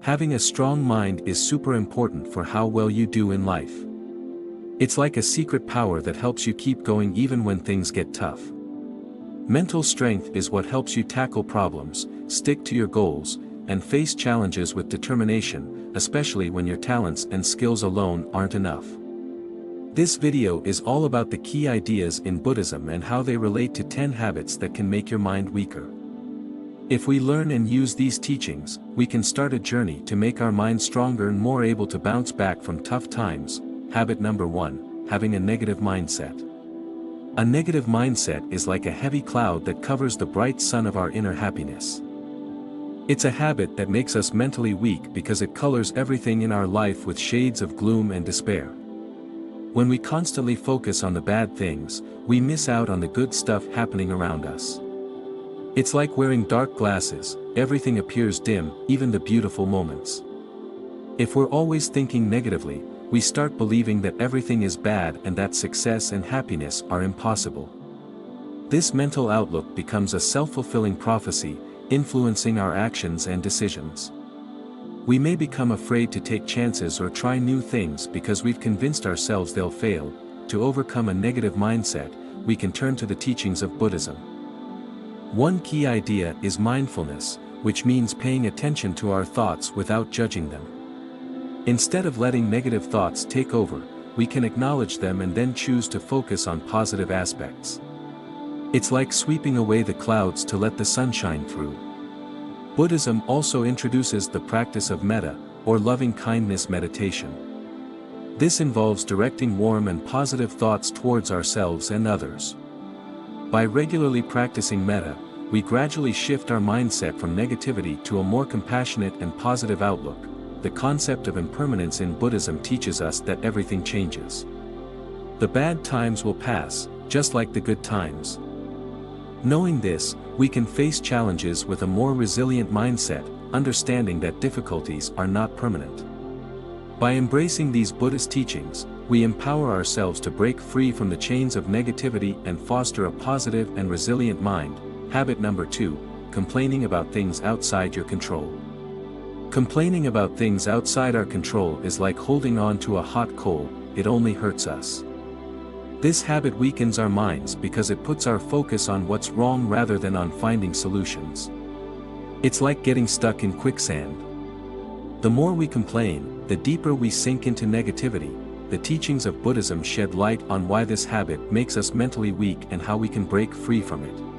Having a strong mind is super important for how well you do in life. It's like a secret power that helps you keep going even when things get tough. Mental strength is what helps you tackle problems, stick to your goals, and face challenges with determination, especially when your talents and skills alone aren't enough. This video is all about the key ideas in Buddhism and how they relate to 10 habits that can make your mind weaker. If we learn and use these teachings, we can start a journey to make our mind stronger and more able to bounce back from tough times. Habit number 1, having a negative mindset. A negative mindset is like a heavy cloud that covers the bright sun of our inner happiness. It's a habit that makes us mentally weak because it colors everything in our life with shades of gloom and despair. When we constantly focus on the bad things, we miss out on the good stuff happening around us. It's like wearing dark glasses, everything appears dim, even the beautiful moments. If we're always thinking negatively, we start believing that everything is bad and that success and happiness are impossible. This mental outlook becomes a self-fulfilling prophecy, influencing our actions and decisions. We may become afraid to take chances or try new things because we've convinced ourselves they'll fail. To overcome a negative mindset, we can turn to the teachings of Buddhism. One key idea is mindfulness, which means paying attention to our thoughts without judging them. Instead of letting negative thoughts take over, we can acknowledge them and then choose to focus on positive aspects. It's like sweeping away the clouds to let the sun shine through. Buddhism also introduces the practice of metta, or loving-kindness meditation. This involves directing warm and positive thoughts towards ourselves and others. By regularly practicing metta, we gradually shift our mindset from negativity to a more compassionate and positive outlook. The concept of impermanence in Buddhism teaches us that everything changes. The bad times will pass, just like the good times. Knowing this, we can face challenges with a more resilient mindset, understanding that difficulties are not permanent. By embracing these Buddhist teachings, we empower ourselves to break free from the chains of negativity and foster a positive and resilient mind. Habit number 2, complaining about things outside your control. Complaining about things outside our control is like holding on to a hot coal, it only hurts us. This habit weakens our minds because it puts our focus on what's wrong rather than on finding solutions. It's like getting stuck in quicksand. The more we complain, the deeper we sink into negativity. The teachings of Buddhism shed light on why this habit makes us mentally weak and how we can break free from it.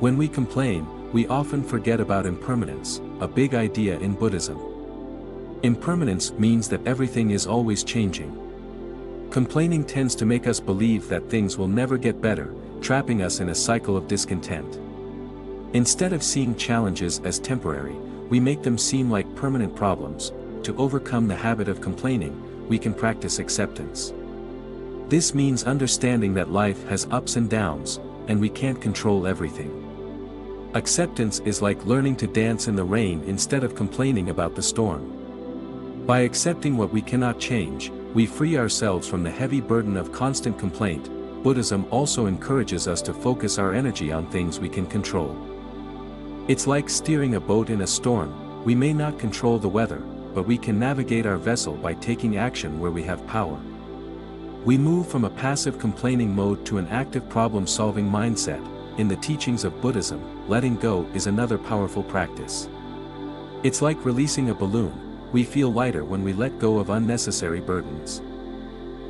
When we complain, we often forget about impermanence, a big idea in Buddhism. Impermanence means that everything is always changing. Complaining tends to make us believe that things will never get better, trapping us in a cycle of discontent. Instead of seeing challenges as temporary, we make them seem like permanent problems. To overcome the habit of complaining, we can practice acceptance. This means understanding that life has ups and downs, and we can't control everything. Acceptance is like learning to dance in the rain instead of complaining about the storm. By accepting what we cannot change, we free ourselves from the heavy burden of constant complaint. Buddhism also encourages us to focus our energy on things we can control. It's like steering a boat in a storm. We may not control the weather, but we can navigate our vessel by taking action where we have power. We move from a passive complaining mode to an active problem-solving mindset. In the teachings of Buddhism, letting go is another powerful practice. It's like releasing a balloon. We feel lighter when we let go of unnecessary burdens.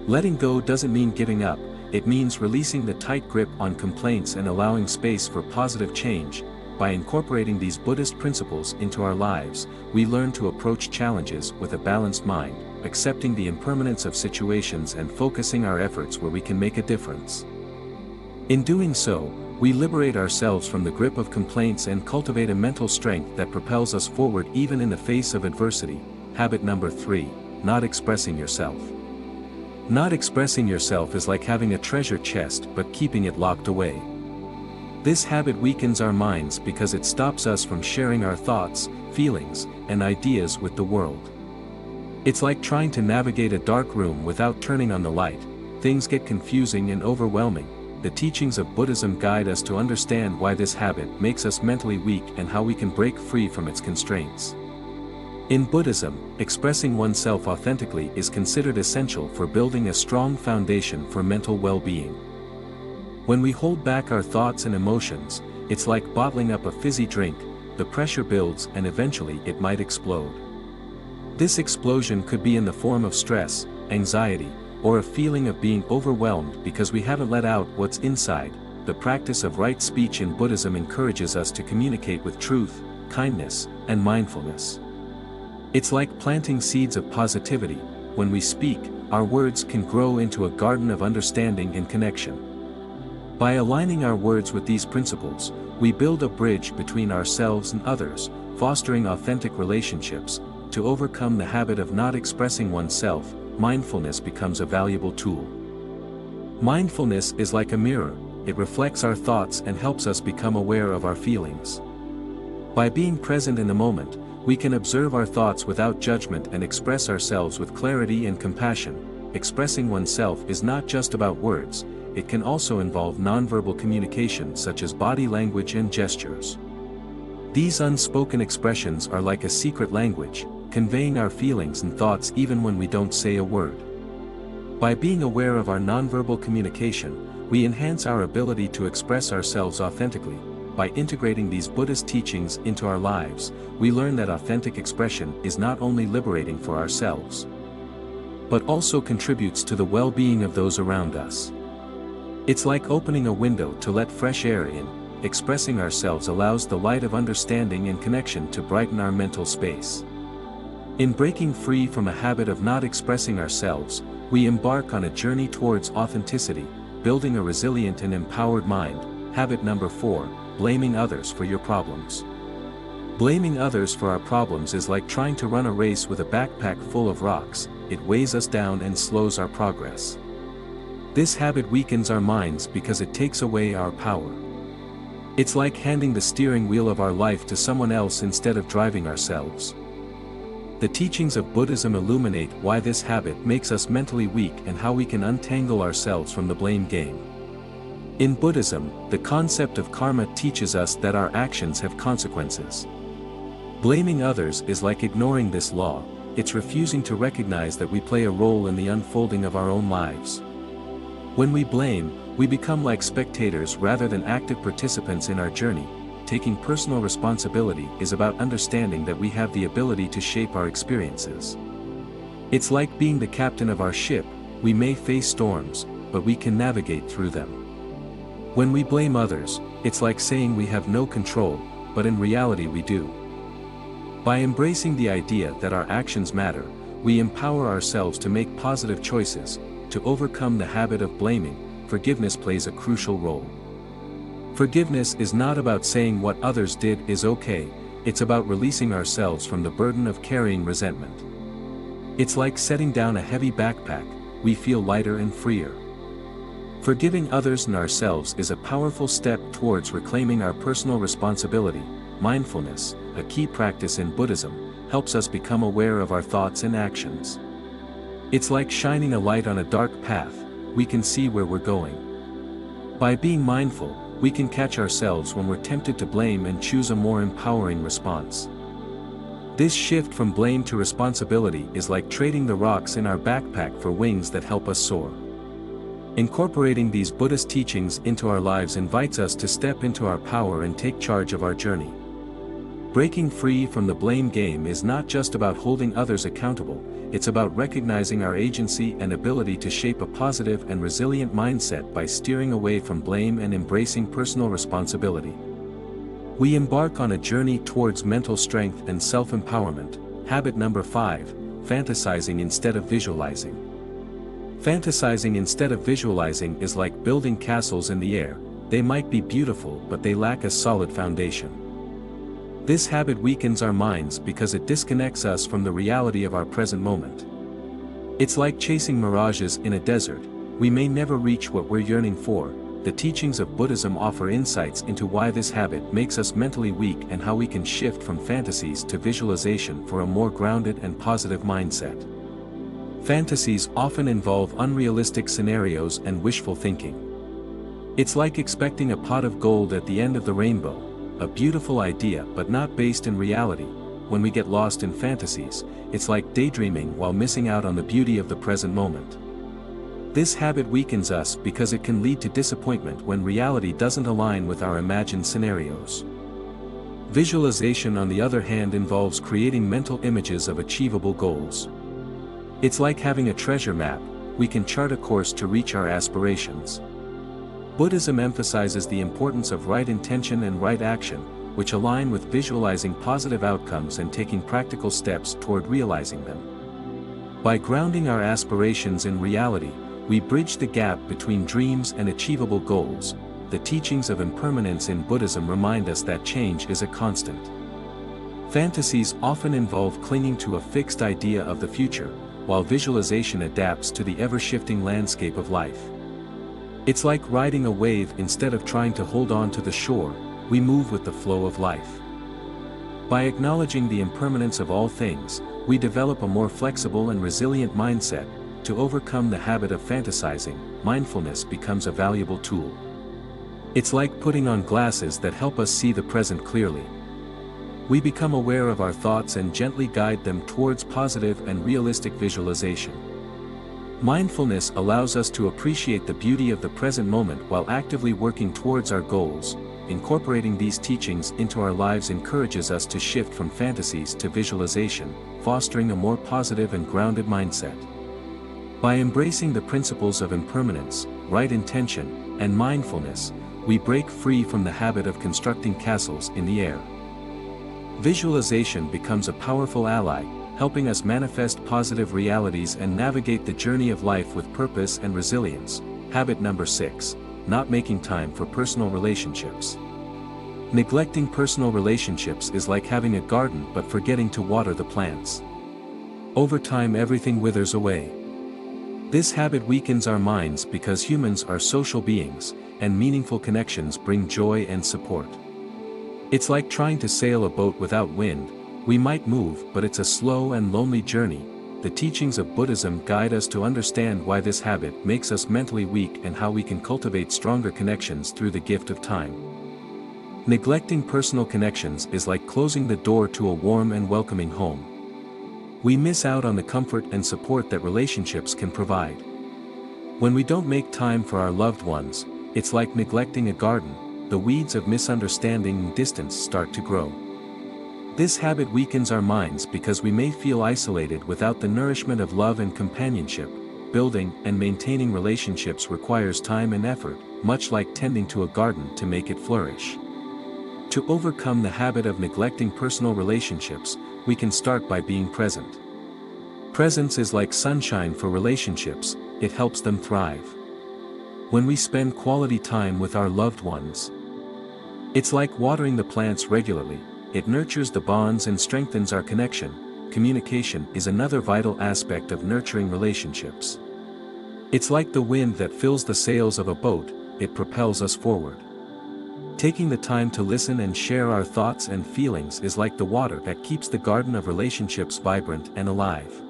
Letting go doesn't mean giving up, it means releasing the tight grip on complaints and allowing space for positive change. By incorporating these Buddhist principles into our lives, we learn to approach challenges with a balanced mind, accepting the impermanence of situations and focusing our efforts where we can make a difference. In doing so, we liberate ourselves from the grip of complaints and cultivate a mental strength that propels us forward even in the face of adversity. Habit number 3, not expressing yourself. Not expressing yourself is like having a treasure chest but keeping it locked away. This habit weakens our minds because it stops us from sharing our thoughts, feelings, and ideas with the world. It's like trying to navigate a dark room without turning on the light. Things get confusing and overwhelming. The teachings of Buddhism guide us to understand why this habit makes us mentally weak and how we can break free from its constraints. In Buddhism, expressing oneself authentically is considered essential for building a strong foundation for mental well-being. When we hold back our thoughts and emotions, it's like bottling up a fizzy drink, the pressure builds and eventually it might explode. This explosion could be in the form of stress, anxiety, or a feeling of being overwhelmed because we haven't let out what's inside. The practice of right speech in Buddhism encourages us to communicate with truth, kindness, and mindfulness. It's like planting seeds of positivity. When we speak, our words can grow into a garden of understanding and connection. By aligning our words with these principles, we build a bridge between ourselves and others, fostering authentic relationships. To overcome the habit of not expressing oneself, mindfulness becomes a valuable tool. Mindfulness is like a mirror, it reflects our thoughts and helps us become aware of our feelings. By being present in the moment, we can observe our thoughts without judgment and express ourselves with clarity and compassion. Expressing oneself is not just about words, it can also involve nonverbal communication such as body language and gestures. These unspoken expressions are like a secret language, conveying our feelings and thoughts even when we don't say a word. By being aware of our nonverbal communication, we enhance our ability to express ourselves authentically. By integrating these Buddhist teachings into our lives, we learn that authentic expression is not only liberating for ourselves, but also contributes to the well-being of those around us. It's like opening a window to let fresh air in. Expressing ourselves allows the light of understanding and connection to brighten our mental space. In breaking free from a habit of not expressing ourselves, we embark on a journey towards authenticity, building a resilient and empowered mind. Habit number 4, blaming others for your problems. Blaming others for our problems is like trying to run a race with a backpack full of rocks. It weighs us down and slows our progress. This habit weakens our minds because it takes away our power. It's like handing the steering wheel of our life to someone else instead of driving ourselves. The teachings of Buddhism illuminate why this habit makes us mentally weak and how we can untangle ourselves from the blame game. In Buddhism, the concept of karma teaches us that our actions have consequences. Blaming others is like ignoring this law. It's refusing to recognize that we play a role in the unfolding of our own lives. When we blame, we become like spectators rather than active participants in our journey. Taking personal responsibility is about understanding that we have the ability to shape our experiences. It's like being the captain of our ship. We may face storms, but we can navigate through them. When we blame others, it's like saying we have no control, but in reality we do. By embracing the idea that our actions matter, we empower ourselves to make positive choices. To overcome the habit of blaming, forgiveness plays a crucial role. Forgiveness is not about saying what others did is okay, it's about releasing ourselves from the burden of carrying resentment. It's like setting down a heavy backpack, we feel lighter and freer. Forgiving others and ourselves is a powerful step towards reclaiming our personal responsibility. Mindfulness, a key practice in Buddhism, helps us become aware of our thoughts and actions. It's like shining a light on a dark path, we can see where we're going. By being mindful, we can catch ourselves when we're tempted to blame and choose a more empowering response. This shift from blame to responsibility is like trading the rocks in our backpack for wings that help us soar. Incorporating these Buddhist teachings into our lives invites us to step into our power and take charge of our journey. Breaking free from the blame game is not just about holding others accountable, it's about recognizing our agency and ability to shape a positive and resilient mindset by steering away from blame and embracing personal responsibility. We embark on a journey towards mental strength and self-empowerment. Habit number 5, fantasizing instead of visualizing. Fantasizing instead of visualizing is like building castles in the air. They might be beautiful, but they lack a solid foundation. This habit weakens our minds because it disconnects us from the reality of our present moment. It's like chasing mirages in a desert. We may never reach what we're yearning for. The teachings of Buddhism offer insights into why this habit makes us mentally weak and how we can shift from fantasies to visualization for a more grounded and positive mindset. Fantasies often involve unrealistic scenarios and wishful thinking. It's like expecting a pot of gold at the end of the rainbow, a beautiful idea but not based in reality. when we get lost in fantasies, it's like daydreaming while missing out on the beauty of the present moment. This habit weakens us because it can lead to disappointment when reality doesn't align with our imagined scenarios. Visualization, on the other hand, involves creating mental images of achievable goals. It's like having a treasure map. We can chart a course to reach our aspirations. Buddhism emphasizes the importance of right intention and right action, which align with visualizing positive outcomes and taking practical steps toward realizing them. By grounding our aspirations in reality, we bridge the gap between dreams and achievable goals. The teachings of impermanence in Buddhism remind us that change is a constant. Fantasies often involve clinging to a fixed idea of the future, while visualization adapts to the ever-shifting landscape of life. It's like riding a wave. Instead of trying to hold on to the shore, we move with the flow of life. By acknowledging the impermanence of all things, we develop a more flexible and resilient mindset. To overcome the habit of fantasizing, mindfulness becomes a valuable tool. It's like putting on glasses that help us see the present clearly. We become aware of our thoughts and gently guide them towards positive and realistic visualization. Mindfulness allows us to appreciate the beauty of the present moment while actively working towards our goals. Incorporating these teachings into our lives encourages us to shift from fantasies to visualization, fostering a more positive and grounded mindset. By embracing the principles of impermanence, right intention, and mindfulness, we break free from the habit of constructing castles in the air. Visualization becomes a powerful ally, helping us manifest positive realities and navigate the journey of life with purpose and resilience. Habit number 6, not making time for personal relationships. Neglecting personal relationships is like having a garden but forgetting to water the plants. Over time, everything withers away. This habit weakens our minds because humans are social beings, and meaningful connections bring joy and support. It's like trying to sail a boat without wind. We might move, but it's a slow and lonely journey. The teachings of Buddhism guide us to understand why this habit makes us mentally weak and how we can cultivate stronger connections through the gift of time. Neglecting personal connections is like closing the door to a warm and welcoming home. We miss out on the comfort and support that relationships can provide. When we don't make time for our loved ones, it's like neglecting a garden. The weeds of misunderstanding and distance start to grow. This habit weakens our minds because we may feel isolated without the nourishment of love and companionship. Building and maintaining relationships requires time and effort, much like tending to a garden to make it flourish. To overcome the habit of neglecting personal relationships, we can start by being present. Presence is like sunshine for relationships. It helps them thrive. When we spend quality time with our loved ones, it's like watering the plants regularly. It nurtures the bonds and strengthens our connection. Communication is another vital aspect of nurturing relationships. It's like the wind that fills the sails of a boat. It propels us forward. Taking the time to listen and share our thoughts and feelings is like the water that keeps the garden of relationships vibrant and alive.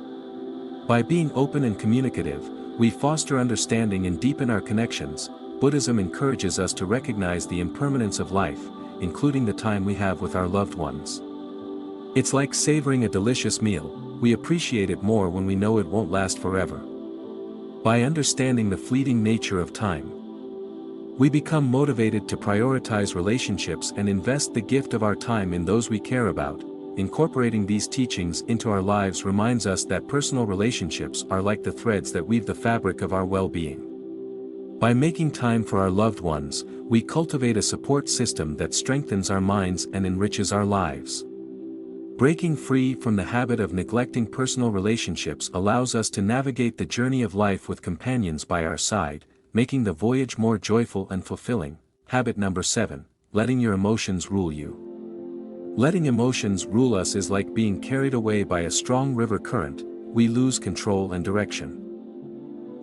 By being open and communicative, we foster understanding and deepen our connections. Buddhism encourages us to recognize the impermanence of life, including the time we have with our loved ones. It's like savoring a delicious meal. We appreciate it more when we know it won't last forever. By understanding the fleeting nature of time, we become motivated to prioritize relationships and invest the gift of our time in those we care about. Incorporating these teachings into our lives reminds us that personal relationships are like the threads that weave the fabric of our well-being. By making time for our loved ones, we cultivate a support system that strengthens our minds and enriches our lives. Breaking free from the habit of neglecting personal relationships allows us to navigate the journey of life with companions by our side, making the voyage more joyful and fulfilling. Habit number 7, letting your emotions rule you. Letting emotions rule us is like being carried away by a strong river current. We lose control and direction.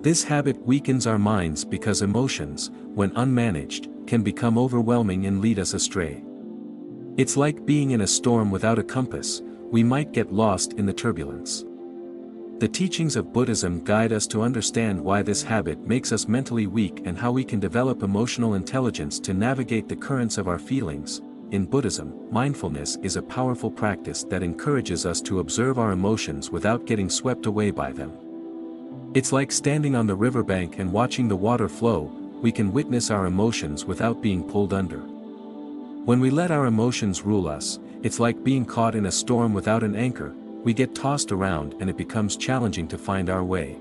This habit weakens our minds because emotions, when unmanaged, can become overwhelming and lead us astray. It's like being in a storm without a compass. We might get lost in the turbulence. The teachings of Buddhism guide us to understand why this habit makes us mentally weak and how we can develop emotional intelligence to navigate the currents of our feelings. In Buddhism, mindfulness is a powerful practice that encourages us to observe our emotions without getting swept away by them. It's like standing on the riverbank and watching the water flow. We can witness our emotions without being pulled under. When we let our emotions rule us, it's like being caught in a storm without an anchor. We get tossed around and it becomes challenging to find our way.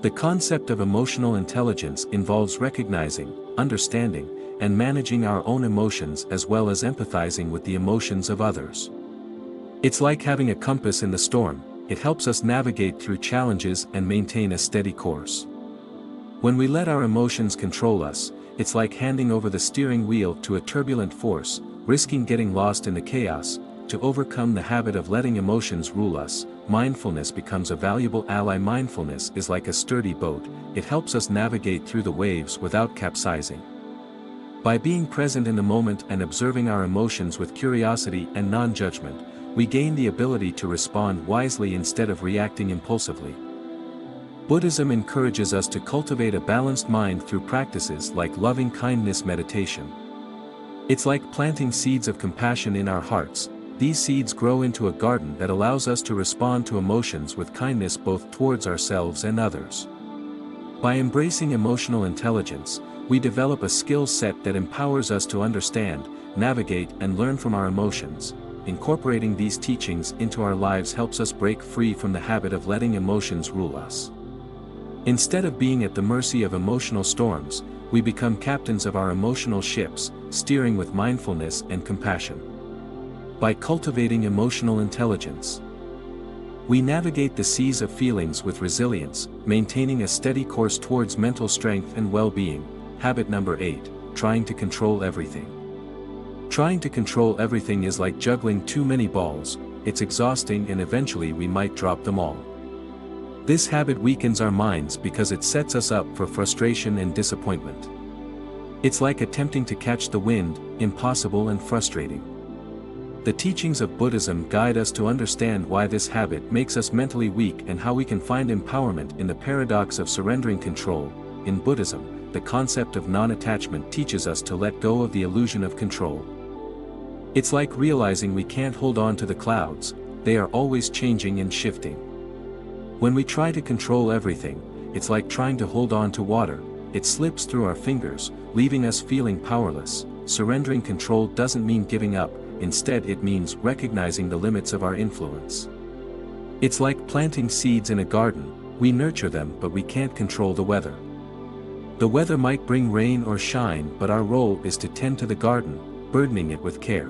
The concept of emotional intelligence involves recognizing, understanding, and managing our own emotions as well as empathizing with the emotions of others. It's like having a compass in the storm. It helps us navigate through challenges and maintain a steady course. When we let our emotions control us, it's like handing over the steering wheel to a turbulent force, risking getting lost in the chaos. To overcome the habit of letting emotions rule us, mindfulness becomes a valuable ally. Mindfulness is like a sturdy boat. It helps us navigate through the waves without capsizing. By being present in the moment and observing our emotions with curiosity and non-judgment, we gain the ability to respond wisely instead of reacting impulsively. Buddhism encourages us to cultivate a balanced mind through practices like loving-kindness meditation. It's like planting seeds of compassion in our hearts. These seeds grow into a garden that allows us to respond to emotions with kindness both towards ourselves and others. By embracing emotional intelligence, we develop a skill set that empowers us to understand, navigate, and learn from our emotions. Incorporating these teachings into our lives helps us break free from the habit of letting emotions rule us. Instead of being at the mercy of emotional storms, we become captains of our emotional ships, steering with mindfulness and compassion. By cultivating emotional intelligence, we navigate the seas of feelings with resilience, maintaining a steady course towards mental strength and well-being. Habit number 8, trying to control everything. Trying to control everything is like juggling too many balls. It's exhausting and eventually we might drop them all. This habit weakens our minds because it sets us up for frustration and disappointment. It's like attempting to catch the wind, impossible and frustrating. The teachings of Buddhism guide us to understand why this habit makes us mentally weak and how we can find empowerment in the paradox of surrendering control. In Buddhism, the concept of non-attachment teaches us to let go of the illusion of control. It's like realizing we can't hold on to the clouds, they are always changing and shifting. When we try to control everything, it's like trying to hold on to water. It slips through our fingers, leaving us feeling powerless. Surrendering control doesn't mean giving up, instead it means recognizing the limits of our influence. It's like planting seeds in a garden. We nurture them but we can't control the weather. The weather might bring rain or shine, but our role is to tend to the garden, burdening it with care.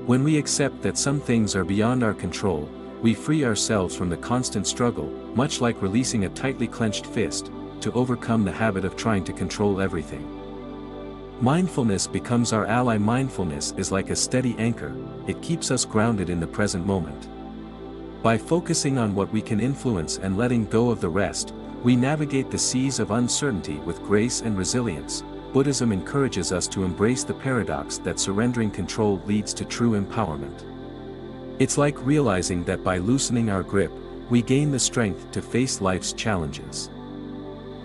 When we accept that some things are beyond our control, we free ourselves from the constant struggle, much like releasing a tightly clenched fist, to overcome the habit of trying to control everything. Mindfulness becomes our ally. Mindfulness is like a steady anchor. It keeps us grounded in the present moment. By focusing on what we can influence and letting go of the rest, we navigate the seas of uncertainty with grace and resilience. Buddhism encourages us to embrace the paradox that surrendering control leads to true empowerment. It's like realizing that by loosening our grip, we gain the strength to face life's challenges.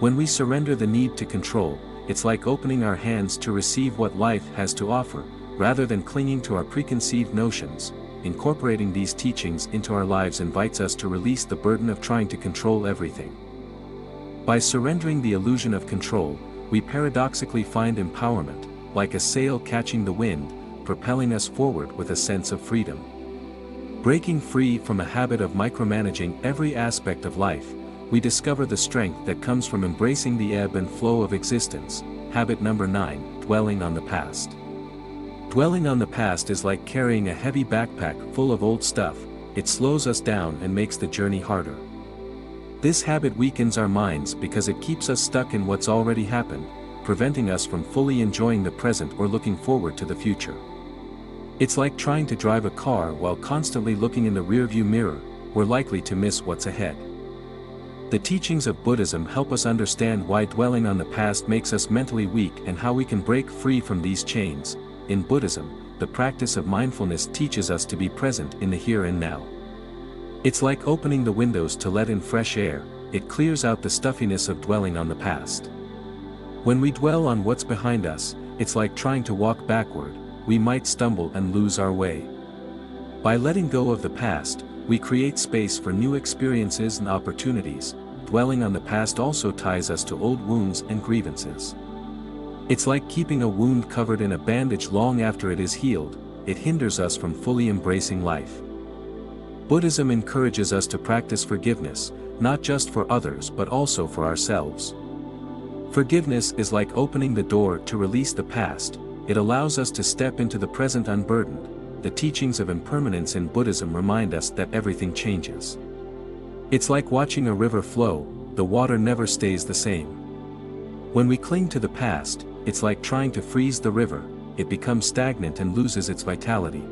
When we surrender the need to control, it's like opening our hands to receive what life has to offer, rather than clinging to our preconceived notions. Incorporating these teachings into our lives invites us to release the burden of trying to control everything. By surrendering the illusion of control, we paradoxically find empowerment, like a sail catching the wind, propelling us forward with a sense of freedom. Breaking free from a habit of micromanaging every aspect of life, we discover the strength that comes from embracing the ebb and flow of existence. Habit number 9, dwelling on the past. Dwelling on the past is like carrying a heavy backpack full of old stuff. It slows us down and makes the journey harder. This habit weakens our minds because it keeps us stuck in what's already happened, preventing us from fully enjoying the present or looking forward to the future. It's like trying to drive a car while constantly looking in the rearview mirror. We're likely to miss what's ahead. The teachings of Buddhism help us understand why dwelling on the past makes us mentally weak and how we can break free from these chains. In Buddhism, the practice of mindfulness teaches us to be present in the here and now. It's like opening the windows to let in fresh air. It clears out the stuffiness of dwelling on the past. When we dwell on what's behind us, it's like trying to walk backward. we might stumble and lose our way. By letting go of the past, we create space for new experiences and opportunities. Dwelling on the past also ties us to old wounds and grievances. It's like keeping a wound covered in a bandage long after it is healed. It hinders us from fully embracing life. Buddhism encourages us to practice forgiveness, not just for others but also for ourselves. Forgiveness is like opening the door to release the past. It allows us to step into the present unburdened. The teachings of impermanence in Buddhism remind us that everything changes. It's like watching a river flow, the water never stays the same. When we cling to the past, it's like trying to freeze the river. It becomes stagnant and loses its vitality.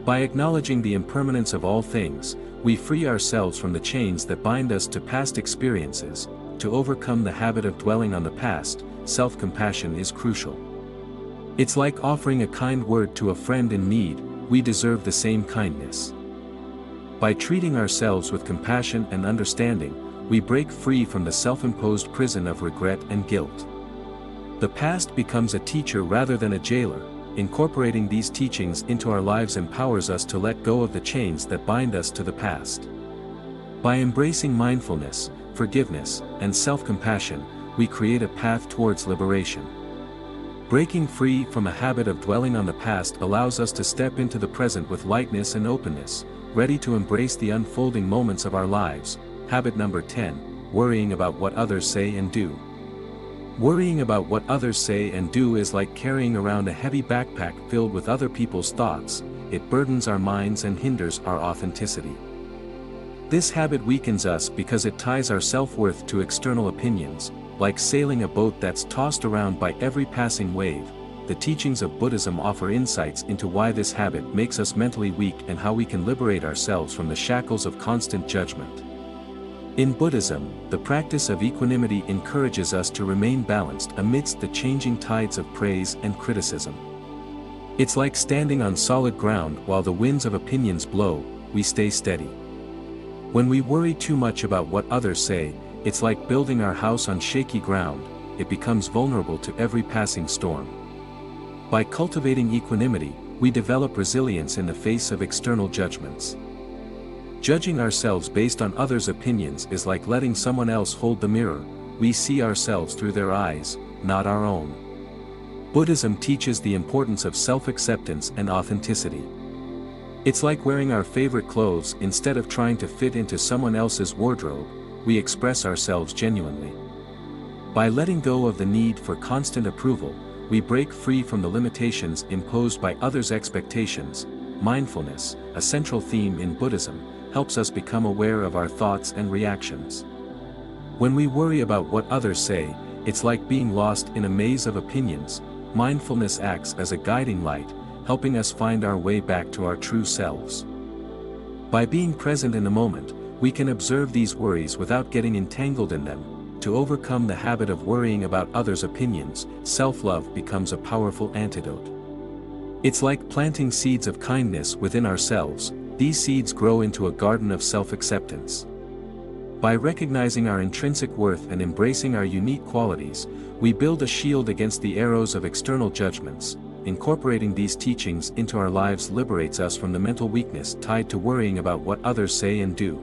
By acknowledging the impermanence of all things, we free ourselves from the chains that bind us to past experiences. To overcome the habit of dwelling on the past, self-compassion is crucial. It's like offering a kind word to a friend in need. We deserve the same kindness. By treating ourselves with compassion and understanding, we break free from the self-imposed prison of regret and guilt. The past becomes a teacher rather than a jailer. Incorporating these teachings into our lives empowers us to let go of the chains that bind us to the past. By embracing mindfulness, forgiveness, and self-compassion, we create a path towards liberation. Breaking free from a habit of dwelling on the past allows us to step into the present with lightness and openness, ready to embrace the unfolding moments of our lives. Habit number 10, worrying about what others say and do. Worrying about what others say and do is like carrying around a heavy backpack filled with other people's thoughts. It burdens our minds and hinders our authenticity. This habit weakens us because it ties our self-worth to external opinions. Like sailing a boat that's tossed around by every passing wave, the teachings of Buddhism offer insights into why this habit makes us mentally weak and how we can liberate ourselves from the shackles of constant judgment. In Buddhism, the practice of equanimity encourages us to remain balanced amidst the changing tides of praise and criticism. It's like standing on solid ground while the winds of opinions blow. We stay steady. When we worry too much about what others say, it's like building our house on shaky ground. It becomes vulnerable to every passing storm. By cultivating equanimity, we develop resilience in the face of external judgments. Judging ourselves based on others' opinions is like letting someone else hold the mirror. We see ourselves through their eyes, not our own. Buddhism teaches the importance of self-acceptance and authenticity. It's like wearing our favorite clothes. Instead of trying to fit into someone else's wardrobe, we express ourselves genuinely. By letting go of the need for constant approval, we break free from the limitations imposed by others' expectations. Mindfulness, a central theme in Buddhism, helps us become aware of our thoughts and reactions. When we worry about what others say, it's like being lost in a maze of opinions. Mindfulness acts as a guiding light, helping us find our way back to our true selves. By being present in the moment, we can observe these worries without getting entangled in them. To overcome the habit of worrying about others' opinions, self-love becomes a powerful antidote. It's like planting seeds of kindness within ourselves. These seeds grow into a garden of self-acceptance. By recognizing our intrinsic worth and embracing our unique qualities, we build a shield against the arrows of external judgments. Incorporating these teachings into our lives liberates us from the mental weakness tied to worrying about what others say and do.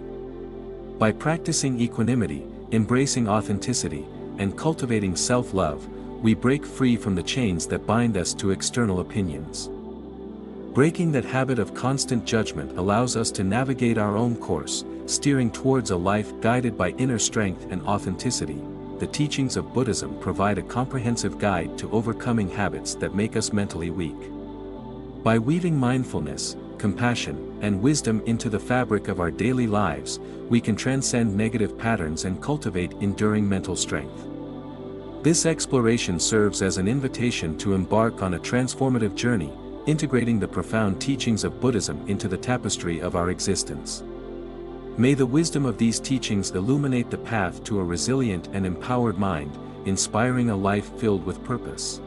By practicing equanimity, embracing authenticity, and cultivating self-love, we break free from the chains that bind us to external opinions. Breaking that habit of constant judgment allows us to navigate our own course, steering towards a life guided by inner strength and authenticity. The teachings of Buddhism provide a comprehensive guide to overcoming habits that make us mentally weak. By weaving mindfulness, compassion, and wisdom into the fabric of our daily lives, we can transcend negative patterns and cultivate enduring mental strength. This exploration serves as an invitation to embark on a transformative journey, integrating the profound teachings of Buddhism into the tapestry of our existence. May the wisdom of these teachings illuminate the path to a resilient and empowered mind, inspiring a life filled with purpose,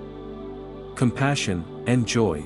compassion, and joy.